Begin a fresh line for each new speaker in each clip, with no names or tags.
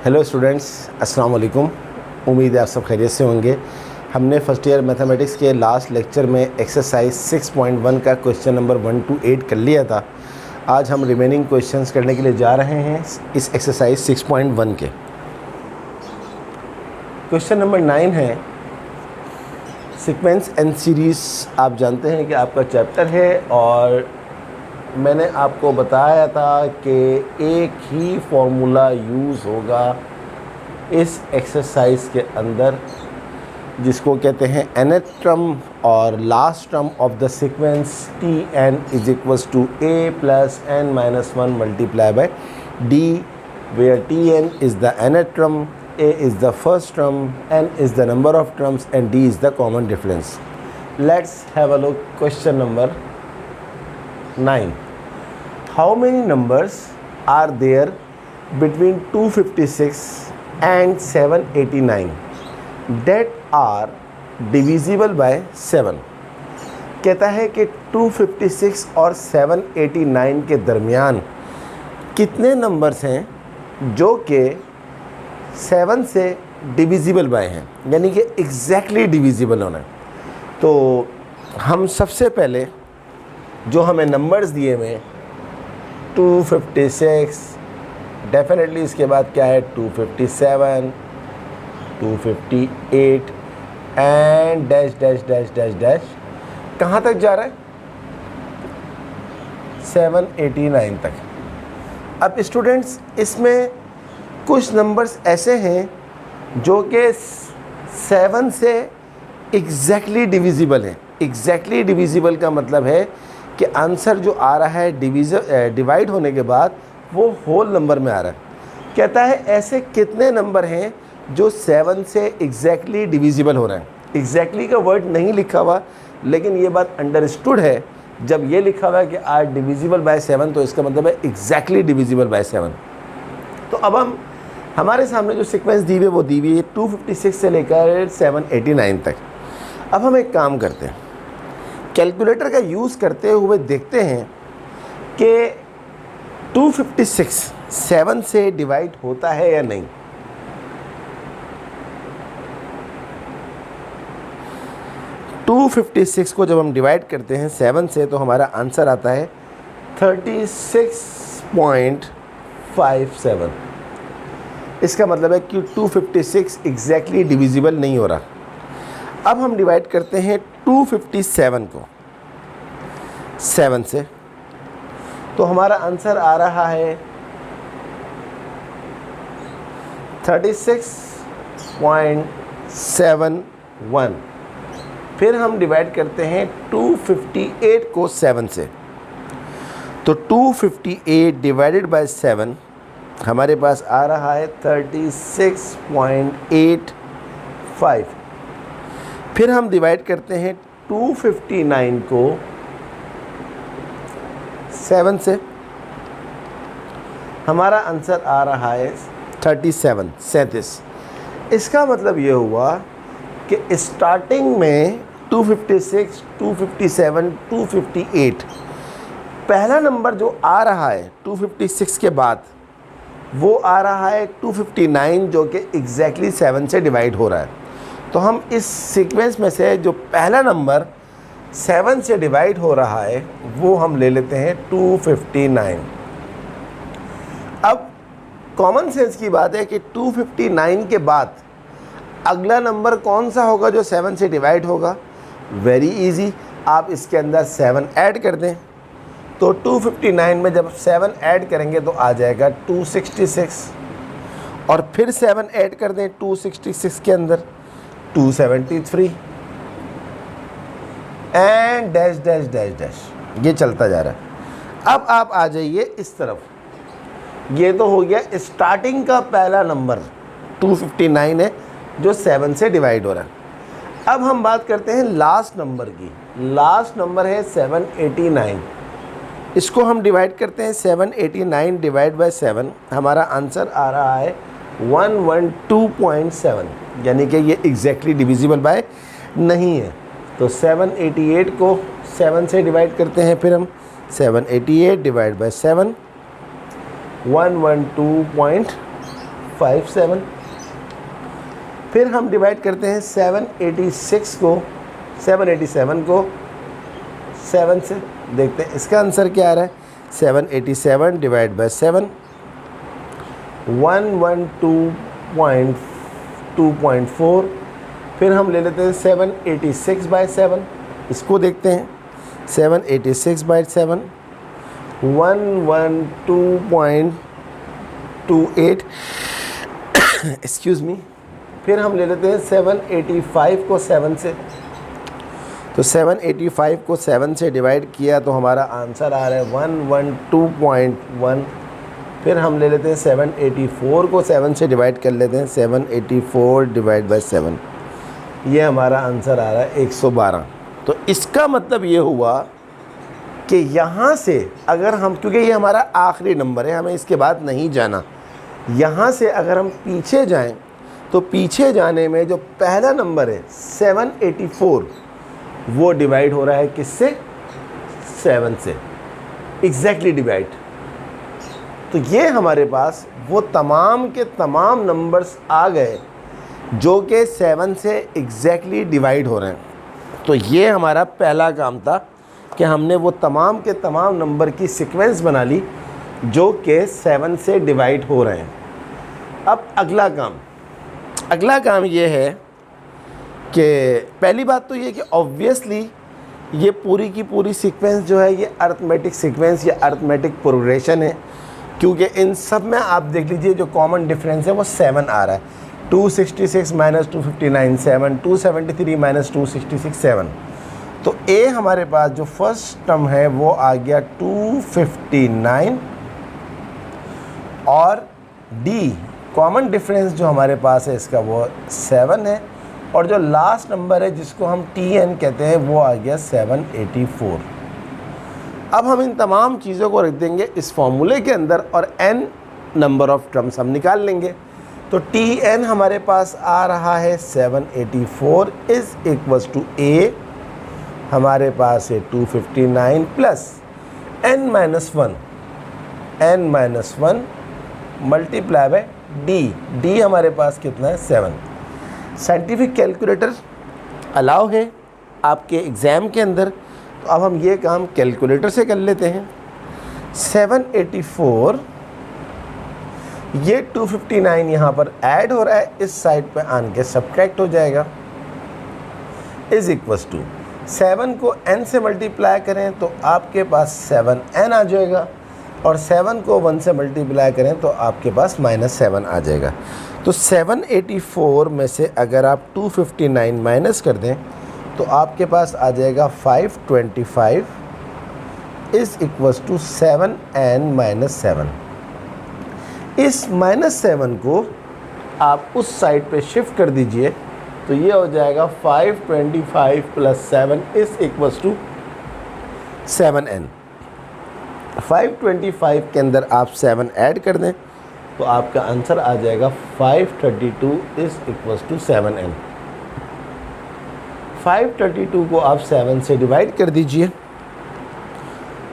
Hello students, अस्सलाम वालेकुम। उम्मीद है आप सब खैरियत से होंगे। हमने फर्स्ट ईयर मैथमेटिक्स के लास्ट लेक्चर में एक्सरसाइज 6.1 का क्वेश्चन नंबर 1 to 8 कर लिया था। आज हम रिमेनिंग क्वेश्चंस करने के लिए जा रहे हैं इस एक्सरसाइज 6.1 के। क्वेश्चन नंबर 9 है सीक्वेंस एंड सीरीज़। आप जानते हैं कि आपका चैप्टर है और मैंने आपको बताया था कि एक ही फॉर्मूला यूज़ होगा इस एक्सरसाइज के अंदर, जिसको कहते हैं nth टर्म और last term of the sequence Tn is equals to a plus n minus 1 multiply by d, where Tn is the nth term, a is the first term, n is the number of terms and d is the common difference. Let's have a look question number 9. How many numbers are there between 256 and 789 that are divisible by 7? कहता है कि 256 और 789 के दरमियान कितने numbers हैं जो कि 7 से डिविजिबल बाय हैं, यानी कि एग्जैक्टली डिविजिबल होना है। तो हम सबसे पहले जो हमें नंबर्स दिए हुए 256, डेफिनेटली इसके बाद क्या है 257, 258 and dash dash dash dash dash, कहाँ तक जा रहा है 789 तक। अब स्टूडेंट्स, इसमें कुछ नंबर्स ऐसे हैं जो कि 7 से एग्जैक्टली डिविजिबल हैं। एग्जैक्टली डिविजिबल का मतलब है कि आंसर जो आ रहा है डिवाइड होने के बाद वो होल नंबर में आ रहा है। कहता है ऐसे कितने नंबर हैं जो 7 से एग्जैक्टली डिविजिबल हो रहे हैं। एग्जैक्टली का वर्ड नहीं लिखा हुआ, लेकिन ये बात अंडरस्टूड है। जब ये लिखा हुआ है कि आर डिविजिबल बाय 7, तो इसका मतलब है एग्जैक्टली डिविजिबल बाय 7। तो अब हमारे सामने जो सीक्वेंस दी हुई है वो दी हुई है 256 से लेकर 789 तक। अब हम एक काम करते हैं, कैलकुलेटर का यूज़ करते हुए देखते हैं कि 256 7 से डिवाइड होता है या नहीं। टू 56 को जब हम डिवाइड करते हैं 7 से, तो हमारा आंसर आता है 36.57। इसका मतलब है कि 256 एग्जैक्टली डिविजिबल नहीं हो रहा। अब हम डिवाइड करते हैं 257 को 7 से, तो हमारा आंसर आ रहा है 36.71। फिर हम डिवाइड करते हैं 258 को 7 से, तो 258 डिवाइडेड बाय 7 हमारे पास आ रहा है 36.85। फिर हम डिवाइड करते हैं 259 को 7 से, हमारा आंसर आ रहा है 37। इसका मतलब ये हुआ कि स्टार्टिंग में 256, 257, 258, पहला नंबर जो आ रहा है 256 के बाद वो आ रहा है 259, जो कि एग्जैक्टली 7 से डिवाइड हो रहा है। तो हम इस सीक्वेंस में से जो पहला नंबर 7 से डिवाइड हो रहा है वो हम ले लेते हैं 259। अब कॉमन सेंस की बात है कि 259 के बाद अगला नंबर कौन सा होगा जो 7 से डिवाइड होगा। वेरी इजी, आप इसके अंदर 7 ऐड कर दें, तो 259 में जब 7 ऐड करेंगे तो आ जाएगा 266, और फिर 7 ऐड कर दें 266 के अंदर 273 and dash dash dash dash, ये चलता जा रहा है। अब आप आ जाइए इस तरफ, ये तो हो गया स्टार्टिंग का पहला नंबर 259 है जो 7 से डिवाइड हो रहा है। अब हम बात करते हैं लास्ट नंबर की। लास्ट नंबर है 789, इसको हम डिवाइड करते हैं 789 डिवाइड बाय 7, हमारा आंसर आ रहा है 112.7, यानी कि ये एग्जैक्टली डिविजिबल बाय नहीं है। तो 788 को 7 से डिवाइड करते हैं, फिर हम 788 डिवाइड बाय 7, 112.5 257। फिर हम डिवाइड करते हैं 787 को 7 से। देखते हैं इसका आंसर क्या आ रहा है। 787 डिवाइड बाय 7 112.2.4। फिर हम ले लेते हैं 786 बाय 7। इसको देखते हैं 786 बाय 7 112.28 एक्सक्यूज़ मी। फिर हम ले लेते हैं 785 को 7 से। तो 785 को 7 से डिवाइड किया तो हमारा आंसर आ रहा है 112.1। फिर हम ले लेते हैं 784 को 7 से डिवाइड कर लेते हैं। 784 डिवाइड बाय 7, ये हमारा आंसर आ रहा है 112। तो इसका मतलब ये हुआ कि यहाँ से अगर हम, क्योंकि ये हमारा आखिरी नंबर है, हमें इसके बाद नहीं जाना, यहाँ से अगर हम पीछे जाएं तो पीछे जाने में जो पहला नंबर है 784, वो डिवाइड हो रहा है किससे? 7 से, एग्जैक्टली डिवाइड। तो ये हमारे पास वो तमाम के तमाम नंबर्स आ गए जो कि 7 से एग्जैक्टली डिवाइड हो रहे हैं। तो ये हमारा पहला काम था कि हमने वो तमाम के तमाम नंबर की सीक्वेंस बना ली जो कि 7 से डिवाइड हो रहे हैं। अब अगला काम ये है कि पहली बात तो ये कि ऑब्वियसली ये पूरी की पूरी सीक्वेंस जो है ये अरिथमेटिक सीक्वेंस या अरिथमेटिक प्रोग्रेशन है, क्योंकि इन सब में आप देख लीजिए जो कॉमन डिफरेंस है वो 7 आ रहा है। 266 माइनस 259 7, 273 माइनस 266 7। तो ए हमारे पास जो फर्स्ट टर्म है वो आ गया 259 और डी कॉमन डिफरेंस जो हमारे पास है इसका वो 7 है, और जो लास्ट नंबर है जिसको हम TN कहते हैं वो आ गया 784। अब हम इन तमाम चीज़ों को रख देंगे इस फॉर्मूले के अंदर और n नंबर ऑफ टर्म्स हम निकाल लेंगे। तो TN हमारे पास आ रहा है 784 इज़ इक्वल्स टू A हमारे पास है 259 plus n minus 1 multiply by D हमारे पास कितना है? 7। साइंटिफिक कैलकुलेटर अलाउ है आपके एग्ज़ाम के अंदर, तो अब हम ये काम कैलकुलेटर से कर लेते हैं। 784 ये 259 यहाँ पर ऐड हो रहा है, इस साइड पे आन के सब्ट्रैक्ट हो जाएगा, इज़ इक्वल्स टू 7 को n से मल्टीप्लाई करें तो आपके पास 7n आ जाएगा, और 7 को 1 से मल्टीप्लाई करें तो आपके पास -7 आ जाएगा। तो 784 में से अगर आप 259 माइनस कर दें तो आपके पास आ जाएगा 525 is equals to 7n minus 7। इस -7 को आप उस साइड पे शिफ्ट कर दीजिए तो ये हो जाएगा 525 plus 7 is equals to 7n। 525 के अंदर आप 7 ऐड कर दें तो आपका आंसर आ जाएगा 532 इज़ इक्वल्स टू 7n। 532 को आप 7 से डिवाइड कर दीजिए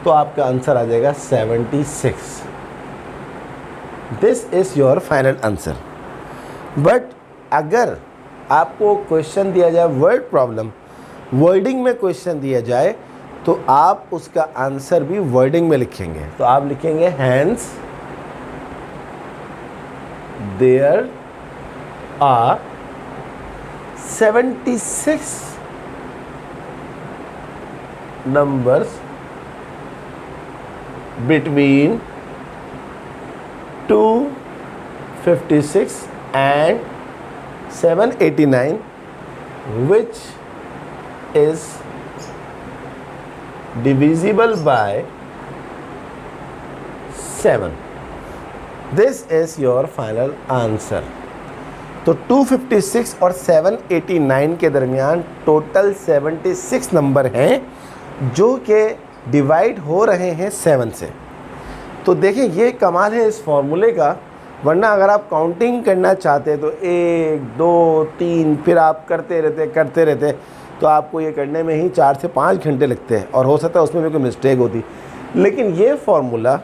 तो आपका आंसर आ जाएगा 76। This is your final answer. But अगर आपको क्वेश्चन दिया जाए वर्ड प्रॉब्लम, वर्डिंग में क्वेश्चन दिया जाए तो आप उसका आंसर भी वर्डिंग में लिखेंगे। तो आप लिखेंगे hence there are 76 numbers between 256 and 789 which is divisible by 7. This is your final answer. तो 256 और 789 के दरमियान टोटल 76 नंबर हैं जो कि डिवाइड हो रहे हैं 7 से। तो देखें ये कमाल है इस फॉर्मूले का, वरना अगर आप काउंटिंग करना चाहते तो 1 2 3 फिर आप करते रहते तो आपको ये करने में ही 4 से 5 घंटे लगते हैं और हो सकता है उसमें भी कोई मिस्टेक होती। लेकिन ये फार्मूला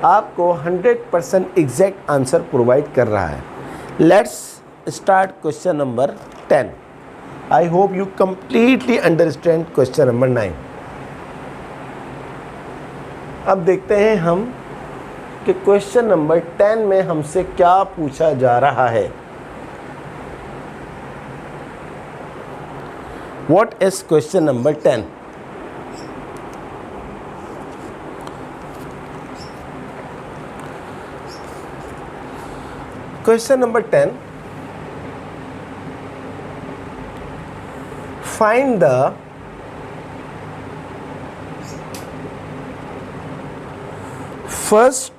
आपको 100% एग्जैक्ट आंसर प्रोवाइड कर रहा है। Let's start question number 10। I hope you completely understand question number 9। अब देखते हैं हम कि क्वेश्चन नंबर 10 में हमसे क्या पूछा जा रहा है। What is question number 10? Question number 10, find the first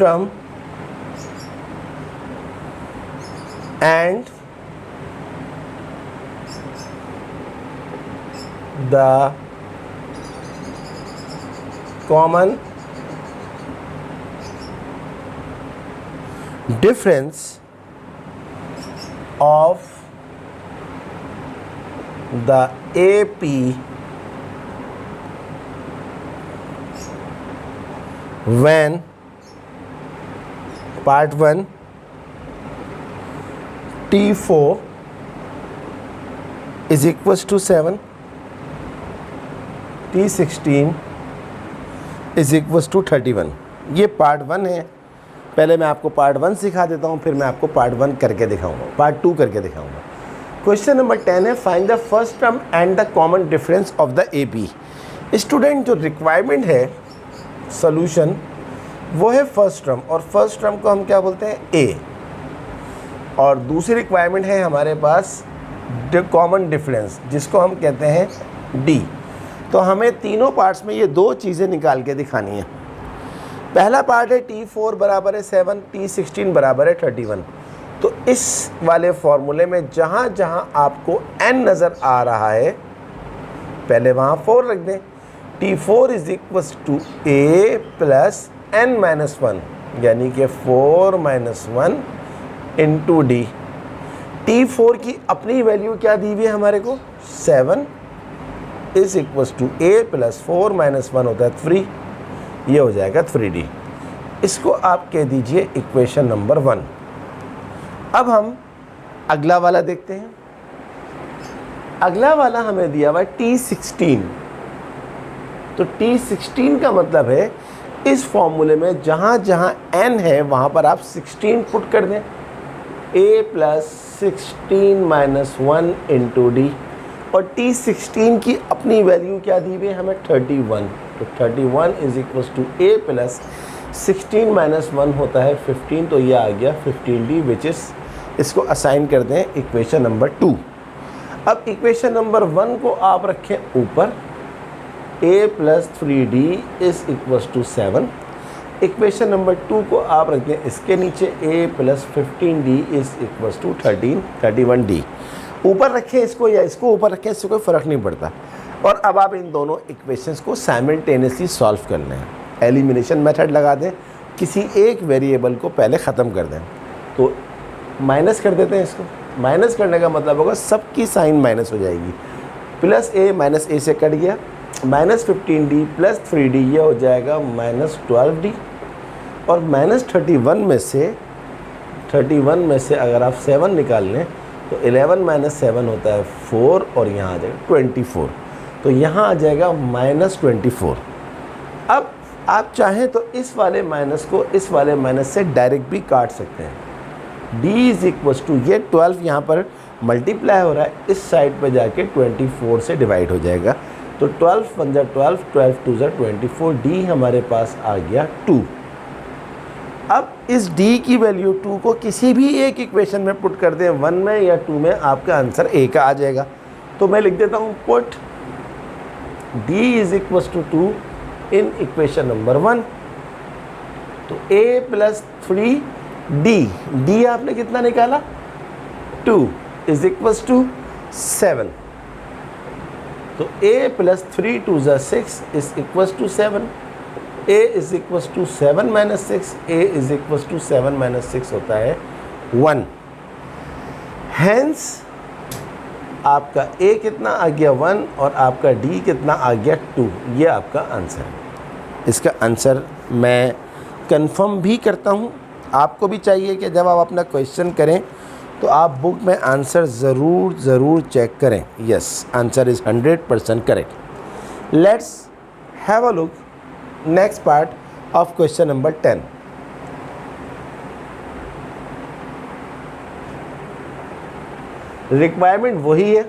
term and the common difference of the AP when part 1 T4 is equals to 7, T16 is equals to 31। ये पार्ट 1 है। पहले मैं आपको पार्ट 1 सिखा देता हूँ, फिर मैं आपको पार्ट 1 करके दिखाऊंगा, पार्ट 2 करके दिखाऊंगा। क्वेश्चन नंबर 10 है, find the first term and the common difference of the AP। Student, जो रिक्वायरमेंट है सॉल्यूशन वो है फर्स्ट टर्म, और फर्स्ट टर्म को हम क्या बोलते हैं? A। और दूसरी रिक्वायरमेंट है हमारे पास कॉमन डिफरेंस, जिसको हम कहते हैं D। तो हमें तीनों पार्ट्स में ये दो चीज़ें निकाल के दिखानी है। पहला पार्ट है T4 बराबर है 7, T16 बराबर है 31। तो इस वाले फॉर्मूले में जहाँ जहाँ आपको n नज़र आ रहा है पहले वहाँ 4 रख दें। T4 is equals to A plus n minus 1, यानी कि 4 माइनस 1 इंटू D। T4 की अपनी वैल्यू क्या दी हुई है हमारे को? 7 is equals to A plus 4 minus 1 होता है 3, ये हो जाएगा 3D। इसको आप कह दीजिए इक्वेशन नंबर 1। अब हम अगला वाला देखते हैं। अगला वाला हमें दिया हुआ है T16। तो T16 का मतलब है इस फॉर्मूले में जहाँ जहाँ n है वहाँ पर आप 16 पुट कर दें। A plus 16 minus 1 into D, और T16 की अपनी वैल्यू क्या दी हुई है हमें? 31। तो 31 is equals to A plus 16 minus 1 होता है 15, तो ये आ गया 15D, विच इज़, इसको असाइन कर दें इक्वेशन नंबर 2। अब इक्वेशन नंबर 1 को आप रखें ऊपर, A plus 3D is equals to 7। Equation number 2 को आप रख दें इसके नीचे, A plus 15D is equals to 31D। ऊपर रखें इसको या इसको ऊपर रखें, इससे कोई फ़र्क नहीं पड़ता। और अब आप इन दोनों इक्वेशंस को साइमल्टेनियसली सॉल्व कर लें। एलिमिनेशन मेथड लगा दें, किसी एक वेरिएबल को पहले ख़त्म कर दें। तो माइनस कर देते हैं इसको। माइनस करने का मतलब होगा सबकी साइन माइनस हो जाएगी। प्लस A माइनस A से कट गया, माइनस 15D प्लस 3D, ये हो जाएगा माइनस 12D। और माइनस 31 में से अगर आप 7 निकाल लें तो 11 माइनस 7 होता है 4, और यहाँ आ जाएगा 24। तो यहाँ आ जाएगा माइनस 24। अब आप चाहें तो इस वाले माइनस को इस वाले माइनस से डायरेक्ट भी काट सकते हैं। D इज इक्वल्स टू, ये 12 यहाँ पर मल्टीप्लाई हो रहा है, इस साइड पर जाके 24 से डिवाइड हो जाएगा। तो 12 बन जा 12, 12 टू जा 24, D हमारे पास आ गया 2। अब इस D की वैल्यू 2 को किसी भी एक इक्वेशन में पुट कर दें, 1 में या 2 में, आपका आंसर A का आ जाएगा। तो मैं लिख देता हूँ put D is equals to 2 in equation number 1। तो A प्लस 3D आपने कितना निकाला? 2 इज इक्वल्स टू 7। तो A प्लस 3 टू ज़ा 6 is equals to 7। A is equals to 7 minus 6, A is equals to 7 minus 6 होता है 1। हैंस आपका ए कितना आ गया 1 और आपका डी कितना आ गया 2। ये आपका आंसर है। इसका आंसर मैं कंफर्म भी करता हूँ। आपको भी चाहिए कि जब आप अपना क्वेश्चन करें तो आप बुक में आंसर ज़रूर चेक करें। Yes, answer is 100% correct. Let's have a look next part of question number 10। Requirement वही है,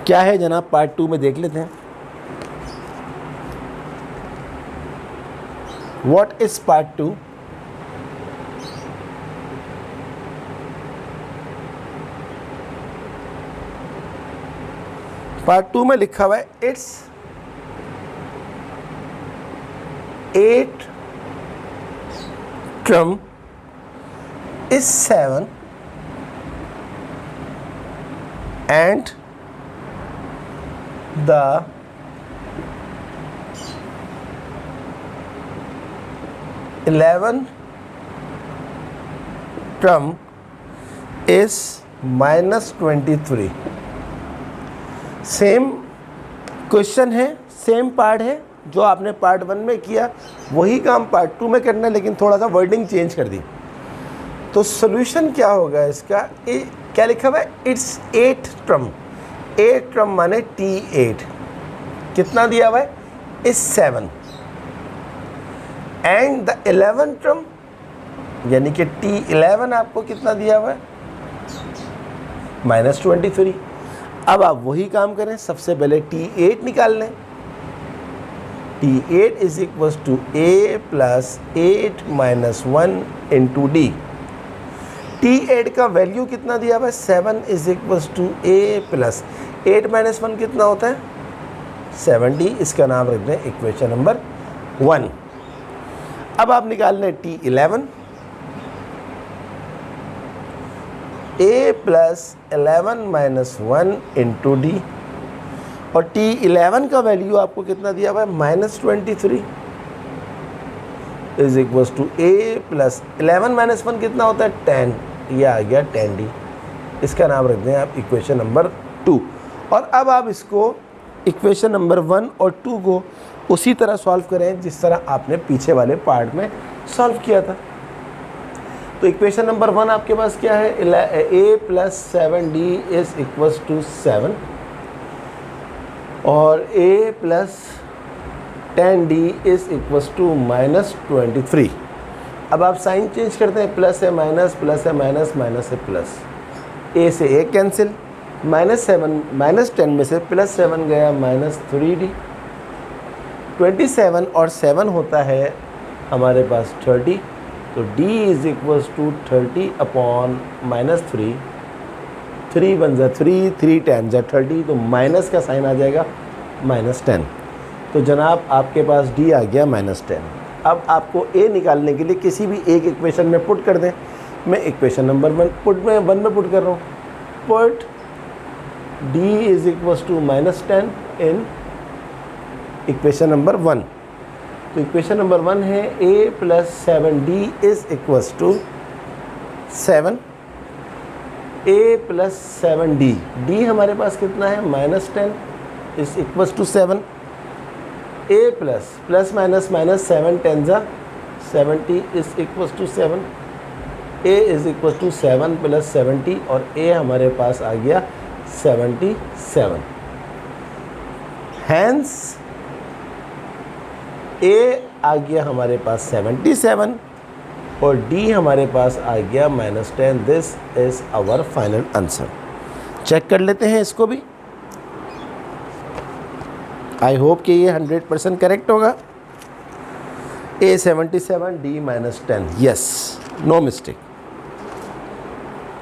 क्या है जनाब, पार्ट 2 में देख लेते हैं। What is part 2? पार्ट 2 में लिखा हुआ है it's 8 term is 7 and the eleventh term is -23। Same question है, सेम पार्ट है, जो आपने पार्ट 1 में किया वही काम पार्ट 2 में करना है, लेकिन थोड़ा सा वर्डिंग चेंज कर दी। तो सॉल्यूशन क्या होगा इसका? क्या लिखा हुआ है? It's 8 term. 8 टर्म माने T8 कितना दिया हुआ है? इस 7 एंड द 11 टर्म यानी कि T11 आपको कितना दिया हुआ है? -23। अब आप वही काम करें, सबसे पहले T8 निकाल लें। T8 is equal to A plus 8 minus 1 into D. T8 का वैल्यू कितना दिया हुआ है? 7 is equal to A plus 8 minus 1 कितना होता है? 70। इसका नाम रख दें इक्वेशन नंबर 1। अब आप निकाल लें T11। A plus 11 minus 1 into D, और T11 का वैल्यू आपको कितना दिया हुआ है? -23 is equal to A plus 11 minus 1 कितना होता है? 10। यह आ गया 10D। इसका नाम रख दें आप इक्वेशन नंबर 2। और अब आप इसको इक्वेशन नंबर 1 और 2 को उसी तरह सॉल्व करें जिस तरह आपने पीछे वाले पार्ट में सॉल्व किया था। तो इक्वेशन नंबर 1 आपके पास क्या है? A plus 7D is equal to 7 और A plus 10D is equal to -23। अब आप साइन चेंज करते हैं, प्लस है माइनस, प्लस है माइनस, माइनस है प्लस। A से A कैंसिल, -7 -10 में से +7 गया -3D। 27 और 7 होता है हमारे पास 30। तो D is equal to 30 upon -3। 3 बन जा 3, 3 10 जा 30, तो माइनस का साइन आ जाएगा -10। तो जनाब आपके पास D आ गया -10। अब आपको A निकालने के लिए किसी भी एक इक्वेशन में पुट कर दें। मैं इक्वेशन नंबर 1 में पुट कर रहा हूँ। Put D is equal to -10 in equation number 1। तो इक्वेशन नंबर 1 है A plus 7D is equal to 7। A plus 7D, D हमारे पास कितना है? -10 is equal to 7। A plus minus 7 10 जा 70 is equal to 7। A is equal to 7 plus 70 और A हमारे पास आ गया 77। हैंस A आ गया हमारे पास 77 और D हमारे पास आ गया -10। This is our final answer. Check कर लेते हैं इसको भी। आई होप कि ये 100% करेक्ट होगा। A 77, D -10, yes, no mistake.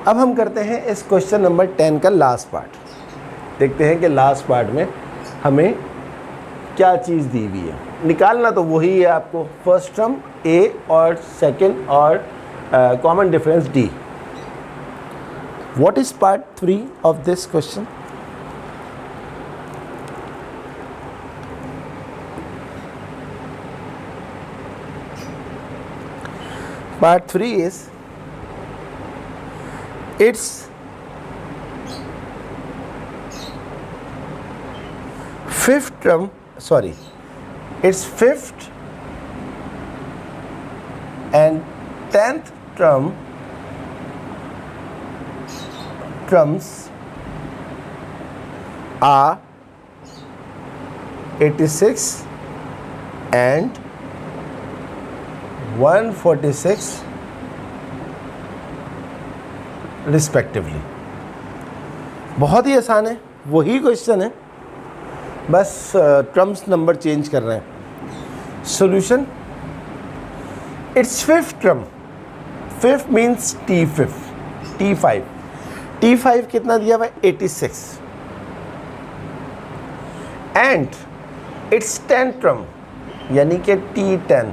अब हम करते हैं इस क्वेश्चन नंबर 10 का लास्ट पार्ट। देखते हैं कि लास्ट पार्ट में हमें क्या चीज़ दी हुई है। निकालना तो वही है आपको, फर्स्ट टर्म A और सेकंड और common difference D। What is part 3 of this question? Part 3 is its fifth and 10th terms are 86 and 146 respectively. बहुत ही आसान है, वही क्वेश्चन है, बस टर्म्स नंबर चेंज कर रहे हैं। Solution, it's fifth term, fifth means T5 कितना दिया हुआ है 86 एंड इट्स 10th टर्म यानी कि T10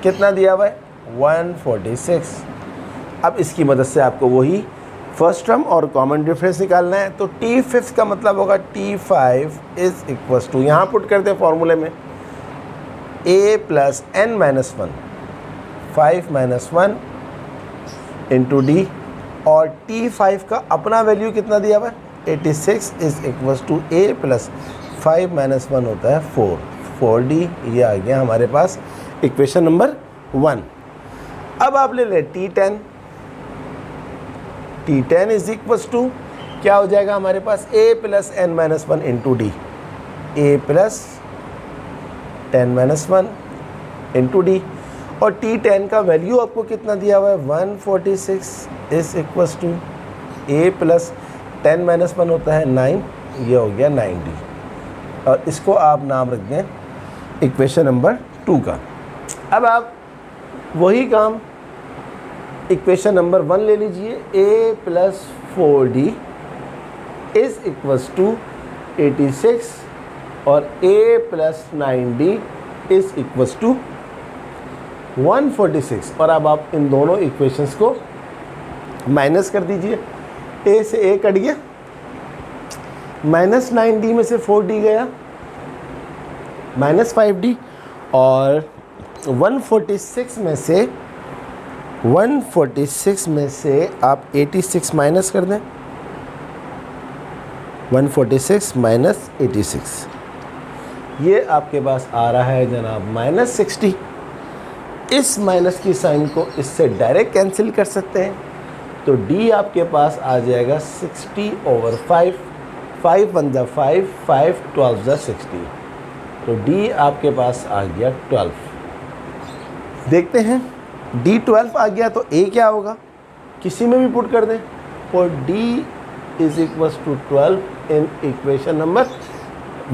कितना दिया हुआ है 146। अब इसकी मदद से आपको वही फर्स्ट टर्म और कॉमन डिफरेंस निकालना है। तो T5 का मतलब होगा T5 इज इक्वल टू, यहाँ पुट करते हैं फॉर्मूले में, A plus n minus 1, 5 minus 1 into D, और T5 का अपना वैल्यू कितना दिया हुआ है 86 is equal to A plus 5 minus 1 होता है 4D। ये आ गया हमारे पास इक्वेशन नंबर 1। अब आप ले लें T10 इज इक्वल टू क्या हो जाएगा हमारे पास A plus n minus 1 into D, A plus 10 minus 1 into D, और T10 का वैल्यू आपको कितना दिया हुआ है 146 is equal to A plus 10 minus 1 होता है 9, ये हो गया 9D, और इसको आप नाम रख दें इक्वेशन नंबर 2 का। अब आप वही काम इक्वेशन नंबर 1 ले लीजिए, A plus 4D is equals to 86 और A plus 9D is equals to 146। और अब आप इन दोनों इक्वेशंस को माइनस कर दीजिए, A से A कट गया, माइनस 9D में से 4D गया, माइनस 5D, और 146 में से आप 86 माइनस कर दें, 146 माइनस 86, ये आपके पास आ रहा है जनाब -60। इस माइनस की साइन को इससे डायरेक्ट कैंसिल कर सकते हैं, तो D आपके पास आ जाएगा 60/5, 5 1 जा 5, 5 12 जा 60, तो D आपके पास आ गया 12। देखते हैं D 12 आ गया तो A क्या होगा, किसी में भी पुट कर दें, और D is equal to 12 in equation number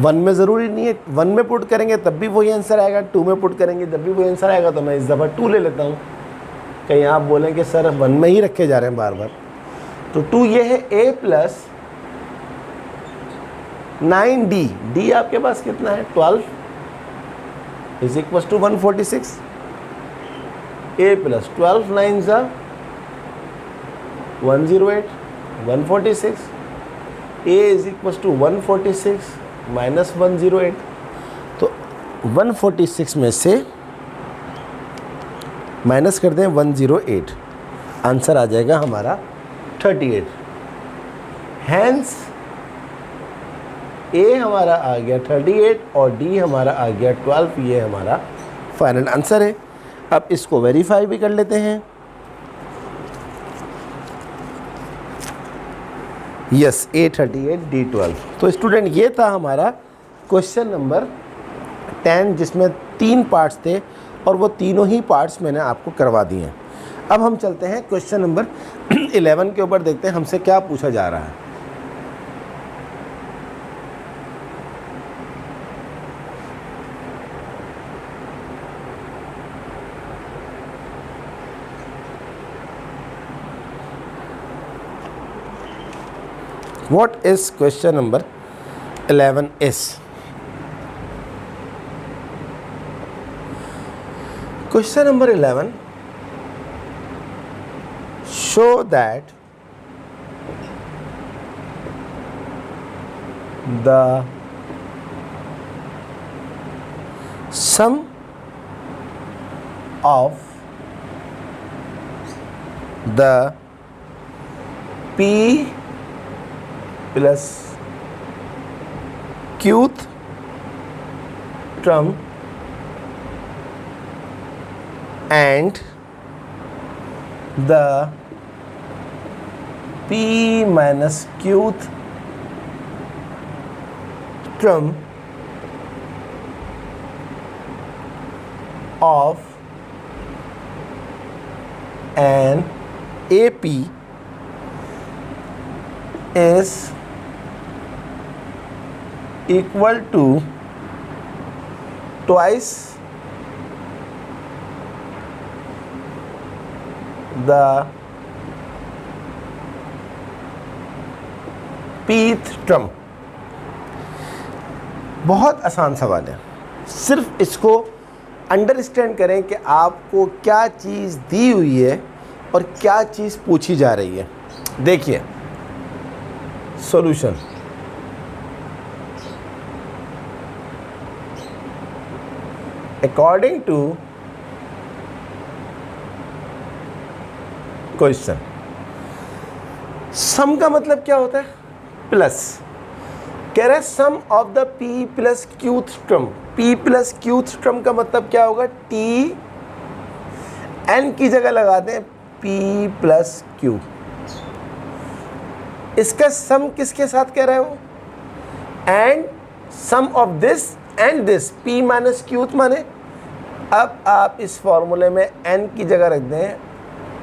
1 में ज़रूरी नहीं है 1 में पुट करेंगे तब भी वही आंसर आएगा, 2 में पुट करेंगे तब भी वही आंसर आएगा, तो मैं इस दफ़ा 2 ले लेता हूँ। कहीं आप बोलें कि सर 1 में ही रखे जा रहे हैं बार बार, तो 2 ये है A प्लस 9D, D आपके पास कितना है 12 is equal to 146, A plus 12 9 जा 108, 146, A is equal to 146 minus 108, तो 146 में से माइनस कर दें 108, आंसर आ जाएगा हमारा 38। हैंस A हमारा आ गया 38 और D हमारा आ गया 12, ये हमारा फाइनल आंसर है। अब इसको वेरीफाई भी कर लेते हैं। Yes, A 38 D 12। तो स्टूडेंट ये था हमारा क्वेश्चन नंबर 10, जिसमें 3 पार्ट्स थे और वो तीनों ही पार्ट्स मैंने आपको करवा दिए हैं। अब हम चलते हैं क्वेश्चन नंबर 11 के ऊपर, देखते हैं हमसे क्या पूछा जा रहा है। What is question number 11 is? Question number 11, show that the sum of the p plus qth term and the p minus qth term of an AP is equal to twice the pth term। बहुत आसान सवाल है, सिर्फ इसको understand करें कि आपको क्या चीज़ दी हुई है और क्या चीज़ पूछी जा रही है। देखिए solution, according to question, sum का मतलब क्या होता है? प्लस। कह रहा है sum of the p plus qth term. p plus qth term का मतलब क्या होगा? t n की जगह लगा दें p प्लस q। इसका सम किसके साथ कह रहा है वो? And sum of this and this, p minus qth माने, अब आप इस फॉर्मूले में n की जगह रख दें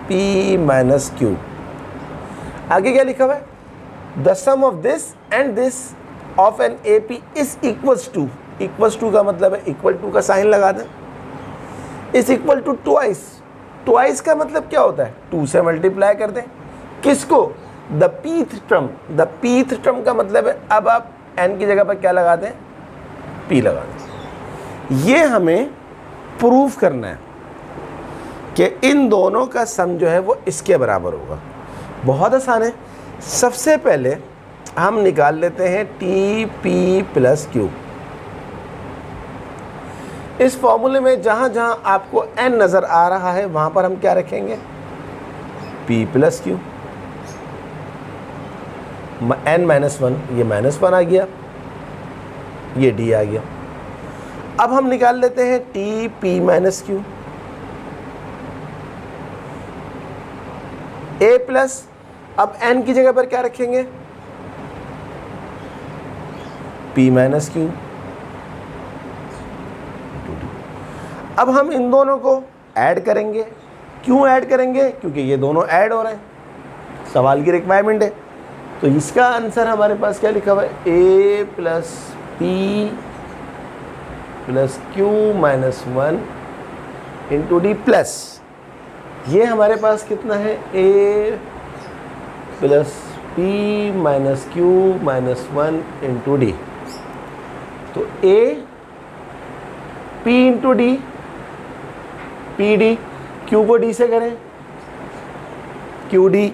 p माइनस q। आगे क्या लिखा हुआ है? The sum of this and this of an AP is equals to, equals to का मतलब है इक्वल टू का साइन लगा दें, is equal to twice. Twice का मतलब क्या होता है? 2 से मल्टीप्लाई कर दें किसको? The pth term. The pth term का मतलब है अब आप n की जगह पर क्या लगा दें? p लगा दें। ये हमें प्रूफ करना है कि इन दोनों का सम जो है वो इसके बराबर होगा। बहुत आसान है। सबसे पहले हम निकाल लेते हैं TP प्लस Q। इस फॉर्मूले में जहाँ जहाँ आपको n नज़र आ रहा है वहाँ पर हम क्या रखेंगे? P plus Q। n minus 1, ये माइनस 1 आ गया, ये D आ गया। अब हम निकाल लेते हैं TP minus Q। A plus, अब n की जगह पर क्या रखेंगे? P minus Q। अब हम इन दोनों को ऐड करेंगे। क्यों ऐड करेंगे? क्योंकि ये दोनों ऐड हो रहे हैं, सवाल की रिक्वायरमेंट है। तो इसका आंसर हमारे पास क्या लिखा हुआ है? A plus P plus Q minus 1 into D plus, ये हमारे पास कितना है? A plus P minus Q minus 1 into D। तो A P into D, P D, Q को D से करें क्यू डी,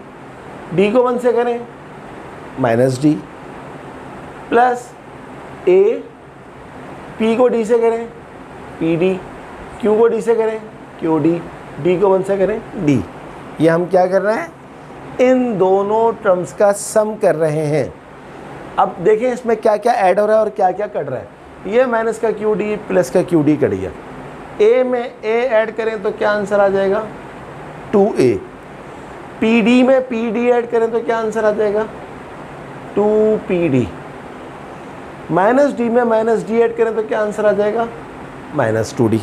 D को 1 से करें minus D, plus A P को D से करें पी डी, Q को D से करें क्यू डी, D को 1 से करें D। ये हम क्या कर रहे हैं? इन दोनों टर्म्स का सम कर रहे हैं। अब देखें इसमें क्या क्या ऐड हो रहा है और क्या क्या कट रहा है। ये माइनस का क्यू डी प्लस का क्यू डी कट गया। ए में ए ऐड करें तो क्या आंसर आ जाएगा? 2A। पी डी में पी डी ऐड करें तो क्या आंसर आ जाएगा? 2PD। माइनस डी में माइनस डी ऐड करें तो क्या आंसर आ जाएगा? Minus 2D।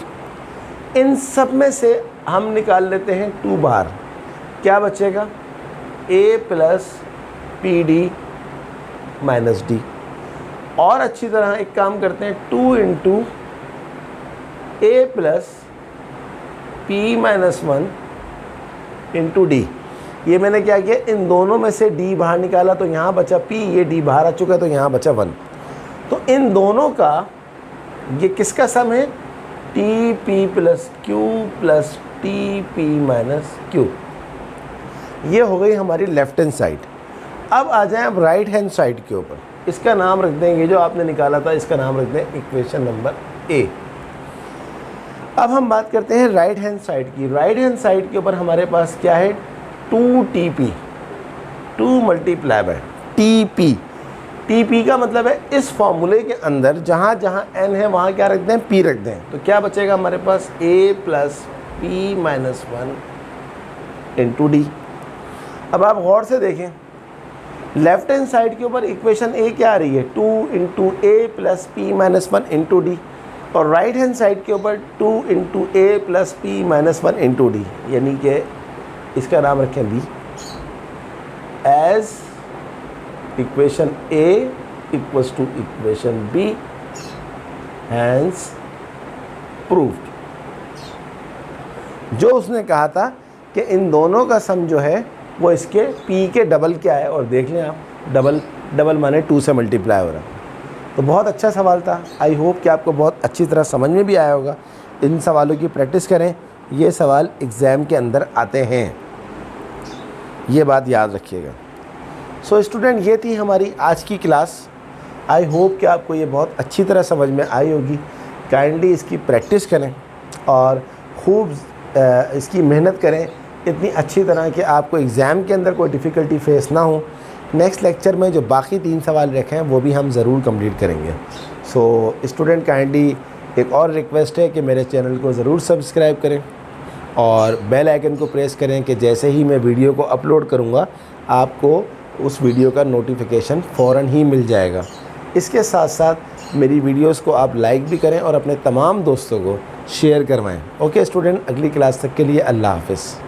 इन सब में से हम निकाल लेते हैं 2 बाहर, क्या बचेगा? A plus P D minus D. और अच्छी तरह एक काम करते हैं, 2 into A plus P minus 1 into D. ये मैंने क्या किया? इन दोनों में से D बाहर निकाला तो यहाँ बचा P, ये D बाहर आ चुका है तो यहाँ बचा 1। तो इन दोनों का ये किसका सम है? TP plus Q plus TP minus Q। ये हो गई हमारी लेफ्ट हैंड साइड। अब आ जाएं अब राइट हैंड साइड के ऊपर। इसका नाम रख देंगे, जो आपने निकाला था इसका नाम रख दें इक्वेशन नंबर A। अब हम बात करते हैं राइट हैंड साइड की। राइट हैंड साइड के ऊपर हमारे पास क्या है? 2TP। 2 multiply by TP। TP का मतलब है इस फॉर्मूले के अंदर जहाँ जहाँ n है वहाँ क्या रख दें, P रख दें। तो क्या बचेगा हमारे पास, A plus P minus 1 into D. अब आप गौर से देखें, लेफ्ट हैंड साइड के ऊपर इक्वेशन ए क्या आ रही है, 2 into A plus P minus 1 into D, और राइट हैंड साइड के ऊपर 2 into A plus P minus 1 into D, यानी कि इसका नाम रखें B. As equation A equals to equation B, hence proved. जो उसने कहा था कि इन दोनों का सम जो है वो इसके p के डबल क्या है, और देख लें आप, डबल माने 2 से मल्टीप्लाई हो रहा है। तो बहुत अच्छा सवाल था। आई होप कि आपको बहुत अच्छी तरह समझ में भी आया होगा। इन सवालों की प्रैक्टिस करें, ये सवाल एग्ज़ाम के अंदर आते हैं, ये बात याद रखिएगा। सो स्टूडेंट, ये थी हमारी आज की क्लास। आई होप कि आपको ये बहुत अच्छी तरह समझ में आई होगी। काइंडली इसकी प्रैक्टिस करें और खूब इसकी मेहनत करें इतनी अच्छी तरह कि आपको एग्ज़ाम के अंदर कोई डिफ़िकल्टी फेस ना हो। नेक्स्ट लेक्चर में जो बाकी 3 सवाल रखे हैं वो भी हम ज़रूर कंप्लीट करेंगे। सो स्टूडेंट, काइंडली एक और रिक्वेस्ट है कि मेरे चैनल को ज़रूर सब्सक्राइब करें और बेल आइकन को प्रेस करें कि जैसे ही मैं वीडियो को अपलोड करूँगा आपको उस वीडियो का नोटिफिकेशन फ़ौरन ही मिल जाएगा। इसके साथ साथ मेरी वीडियोस को आप लाइक भी करें और अपने तमाम दोस्तों को शेयर करवाएं। ओके स्टूडेंट, अगली क्लास तक के लिए अल्लाह हाफ़िज़।